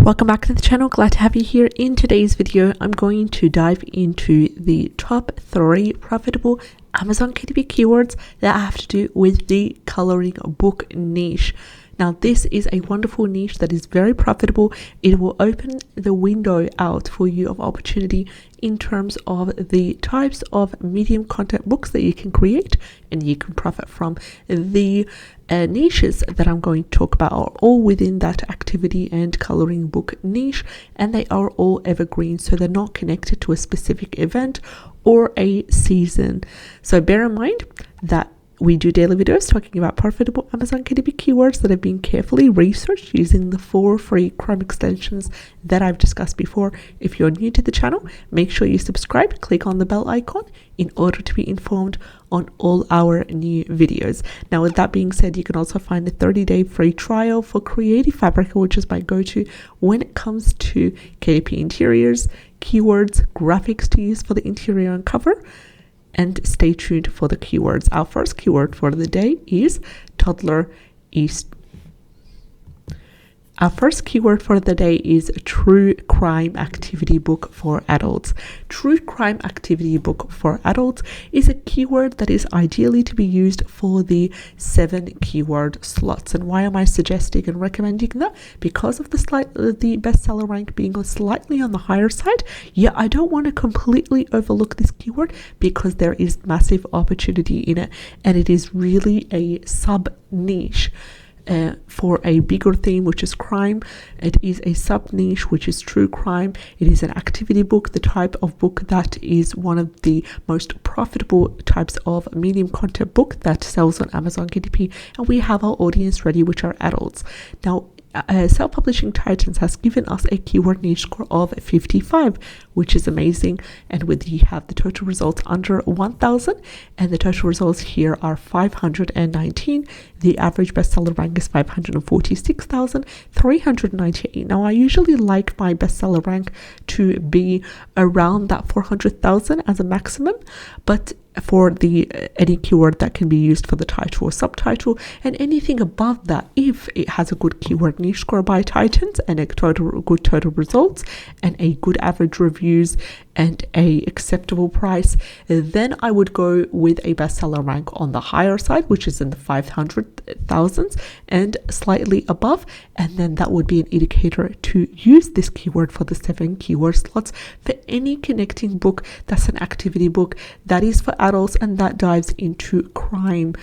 Welcome back to the channel. Glad to have you here. In today's video, I'm going to dive into the top 3 profitable Amazon KDP keywords that have to do with the coloring book niche. Now, this is a wonderful niche that is very profitable. It will open the window out for you of opportunity in terms of the types of medium content books that you can create, and you can profit from. The niches that I'm going to talk about are all within that activity and coloring book niche, and they are all evergreen, so they're not connected to a specific event or a season. So bear in mind that we do daily videos talking about profitable Amazon KDP keywords that have been carefully researched using the 4 free Chrome extensions that I've discussed before. If you're new to the channel, make sure you subscribe, click on the bell icon in order to be informed on all our new videos. Now, with that being said, you can also find a 30-day free trial for Creative Fabrica, which is my go-to when it comes to KDP interiors, keywords, graphics to use for the interior and cover. And stay tuned for the keywords. Our first keyword for the day is toddler East. Our first keyword for the day is true crime activity book for adults. True crime activity book for adults is a keyword that is ideally to be used for the 7 keyword slots. And why am I suggesting and recommending that? Because of the bestseller rank being slightly on the higher side. Yeah, I don't want to completely overlook this keyword because there is massive opportunity in it, and it is really a sub niche. For a bigger theme, which is crime. It is a sub niche, which is true crime. It is an activity book, the type of book that is one of the most profitable types of medium content book that sells on Amazon KDP, and we have our audience ready, which are adults. Now, Self-Publishing Titans has given us a keyword niche score of 55, which is amazing, and we have the total results under 1,000, and the total results here are 519. The average bestseller rank is 546,398. Now, I usually like my bestseller rank to be around that 400,000 as a maximum, but for the any keyword that can be used for the title or subtitle, and anything above that, if it has a good keyword niche score by Titans and a good total results and a good average reviews and a acceptable price, then I would go with a bestseller rank on the higher side, which is in the 500,000s and slightly above, and then that would be an indicator to use this keyword for the 7 keyword slots for any connecting book that's an activity book that is for adults and that dives into crime.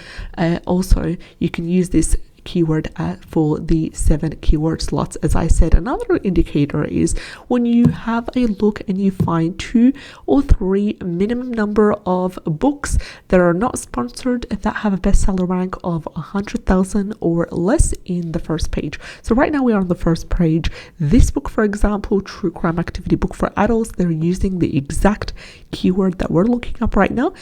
Also, you can use this keyword for the 7 keyword slots. As I said, another indicator is when you have a look and you find 2 or 3 minimum number of books that are not sponsored that have a bestseller rank of 100,000 or less in the first page. So right now we are on the first page. This book, for example, true crime activity book for adults, they're using the exact keyword that we're looking up right now.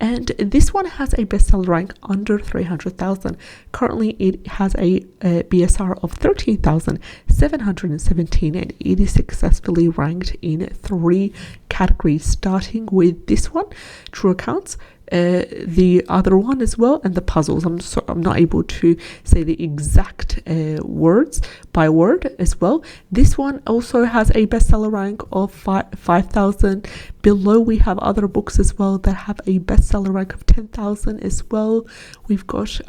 And this one has a bestseller rank under 300,000. Currently, it has a BSR of 13,717, and it is successfully ranked in 3 categories, starting with this one, true accounts, the other one as well, and the puzzles. I'm not able to say the exact words by word as well. This one also has a bestseller rank of 5,000. Below we have other books as well that have a bestseller rank of 10,000 as well. We've got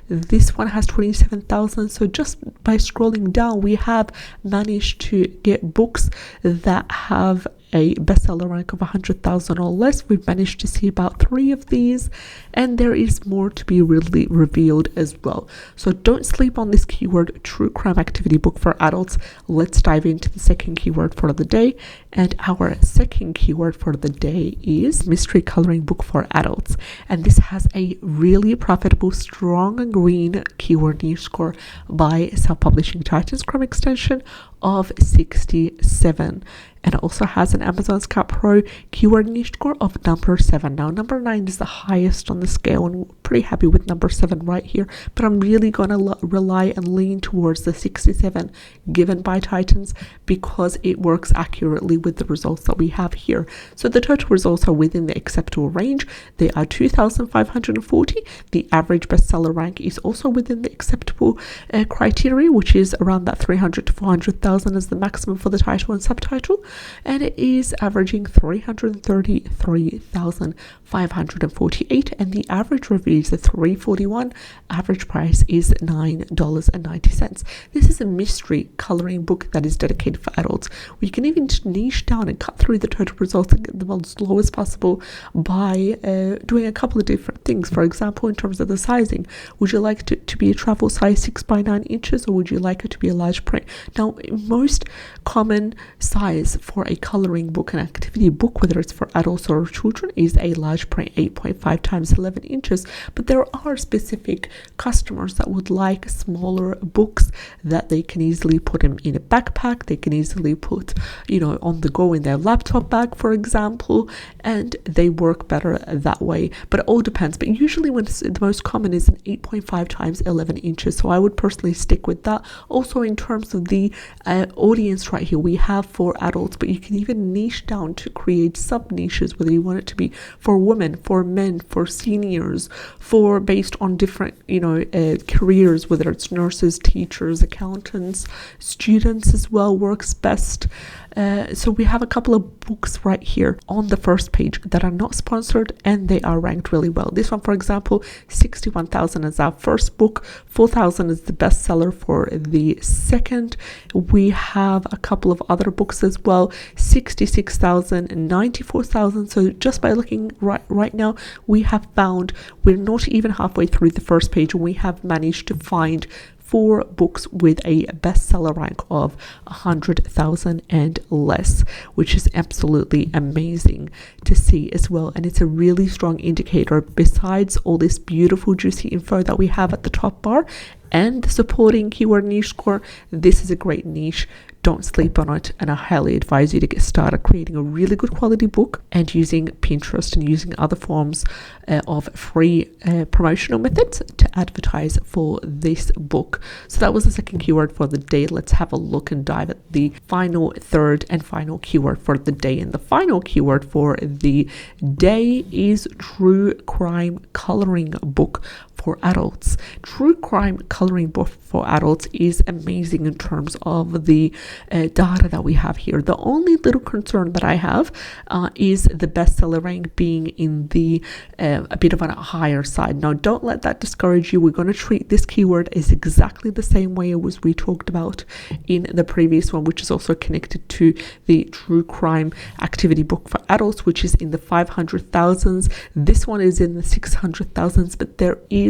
this one has 27,000. So just by scrolling down, we have managed to get books that have a bestseller rank of 100,000 or less. We've managed to see about 3 of these, and there is more to be really revealed as well. So don't sleep on this keyword, true crime activity book for adults. Let's dive into the second keyword for the day, and our second keyword for the day is mystery coloring book for adults, and this has a really profitable strong green keyword niche score by Self-Publishing Titans Chrome extension of 67, and it also has an Amazon Scout Pro keyword niche score of number 7. Now, number 9 is the highest on the scale, and we're pretty happy with number 7 right here, but I'm really going to rely and lean towards the 67 given by Titans because it works accurately with the results that we have here. So the total results are within the acceptable range. They are 2,540. The average bestseller rank is also within the acceptable criteria, which is around that 300 to 400,000. 2,000 as the maximum for the title and subtitle, and it is averaging 333,548, and the average review is a 341. Average price is $9.90. This is a mystery coloring book that is dedicated for adults. We can even niche down and cut through the total results and get them as low as possible by doing a couple of different things. For example, in terms of the sizing, would you like it to be a travel size 6 by 9 inches, or would you like it to be a large print? Now, most common size for a coloring book, an activity book, whether it's for adults or children, is a large print, 8.5 times 11 inches. But there are specific customers that would like smaller books that they can easily put them in a backpack. They can easily put, on the go in their laptop bag, for example, and they work better that way. But it all depends. But usually the most common is an 8.5 times 11 inches. So I would personally stick with that. Also, in terms of the audience right here, we have for adults, but you can even niche down to create sub niches, whether you want it to be for women, for men, for seniors, for based on different careers, whether it's nurses, teachers, accountants, students as well works best. So we have a couple of books right here on the first page that are not sponsored, and they are ranked really well. This one, for example, 61,000 is our first book, 4,000 is the bestseller for the second. We have a couple of other books as well, 66,000 and 94,000. So just by looking right now, we have found we're not even halfway through the first page, and we have managed to find 4 books with a bestseller rank of 100,000 and less, which is absolutely amazing to see as well. And it's a really strong indicator, besides all this beautiful juicy info that we have at the top bar and the supporting keyword niche score. This is a great niche. Don't sleep on it, and I highly advise you to get started creating a really good quality book and using Pinterest and using other forms of free promotional methods to advertise for this book. So that was the second keyword for the day. Let's have a look and dive at the third and final keyword for the day. And the final keyword for the day is true crime coloring book for adults. True crime coloring book for adults is amazing in terms of the data that we have here. The only little concern that I have is the bestseller rank being in the a bit of a higher side. Now, don't let that discourage you. We're going to treat this keyword as exactly the same way as we talked about in the previous one, which is also connected to the true crime activity book for adults, which is in the 500,000s. This one is in the 600,000s, but there is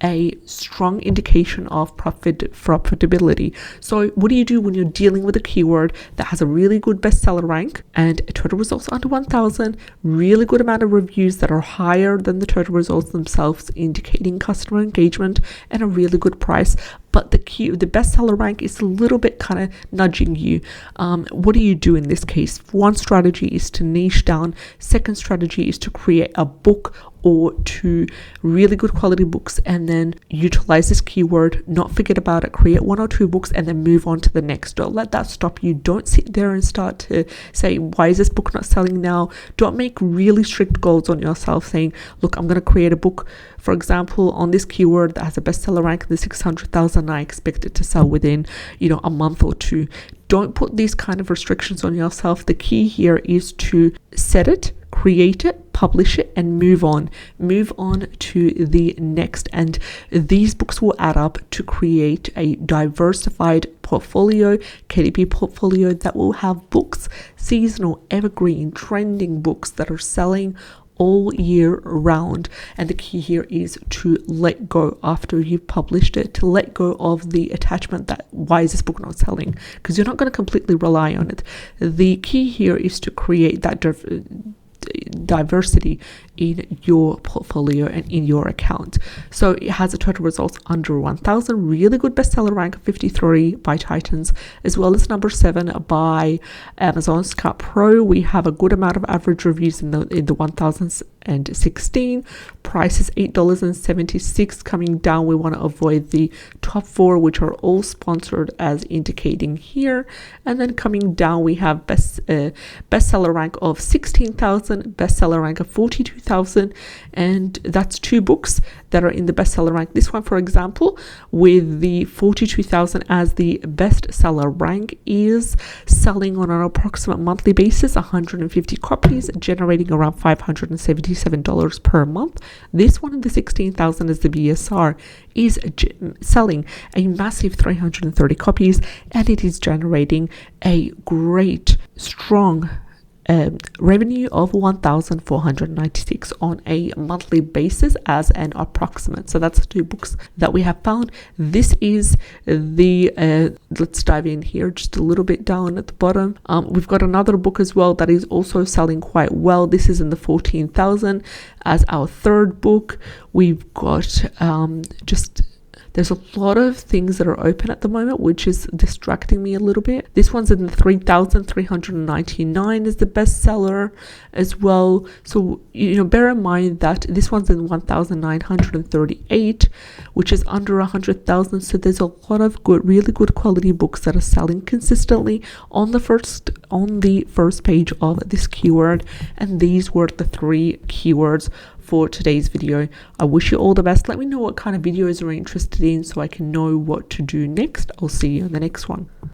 a strong indication of profitability. So what do you do when you're dealing with a keyword that has a really good bestseller rank and total results under 1,000, really good amount of reviews that are higher than the total results themselves, indicating customer engagement, and a really good price, but the bestseller rank is a little bit kind of nudging you? What do you do in this case? One strategy is to niche down. Second strategy is to create a book or 2 really good quality books and then utilize this keyword, not forget about it, create 1 or 2 books and then move on to the next. Don't let that stop you. Don't sit there and start to say, why is this book not selling now? Don't make really strict goals on yourself saying, look, I'm going to create a book, for example, on this keyword that has a bestseller rank in the 600,000. I expect it to sell within, a month or 2. Don't put these kind of restrictions on yourself. The key here is to set it, create it, publish it, and move on to the next. And these books will add up to create a diversified portfolio, KDP portfolio, that will have books, seasonal, evergreen, trending books that are selling all year round. And the key here is to let go after you've published it, to let go of the attachment that why is this book not selling, because you're not going to completely rely on it. The key here is to create that diversity in your portfolio and in your account. So it has a total results under 1,000, really good bestseller rank of 53 by Titans, as well as number 7 by Amazon Scout Pro. We have a good amount of average reviews in the 1,000s $416. Price is $8.76. Coming down, we want to avoid the top 4, which are all sponsored as indicating here. And then coming down, we have bestseller rank of 16,000, bestseller rank of 42,000, and that's 2 books that are in the bestseller rank. This one, for example, with the 42,000 as the bestseller rank, is selling on an approximate monthly basis 150 copies, generating around $577 per month. This one in the 16,000 as the BSR is selling a massive 330 copies, and it is generating a great strong revenue of 1,496 on a monthly basis as an approximate. So that's 2 books that we have found. This is the let's dive in here just a little bit down at the bottom. We've got another book as well that is also selling quite well. This is in the 14,000 as our 3rd book. We've got there's a lot of things that are open at the moment, which is distracting me a little bit. This one's in the 3,399 is the bestseller as well. So, bear in mind that this one's in 1,938, which is under 100,000. So there's a lot of really good quality books that are selling consistently on the first page of this keyword. And these were the 3 keywords for today's video. I wish you all the best. Let me know what kind of videos you're interested in so I can know what to do next. I'll see you in the next one.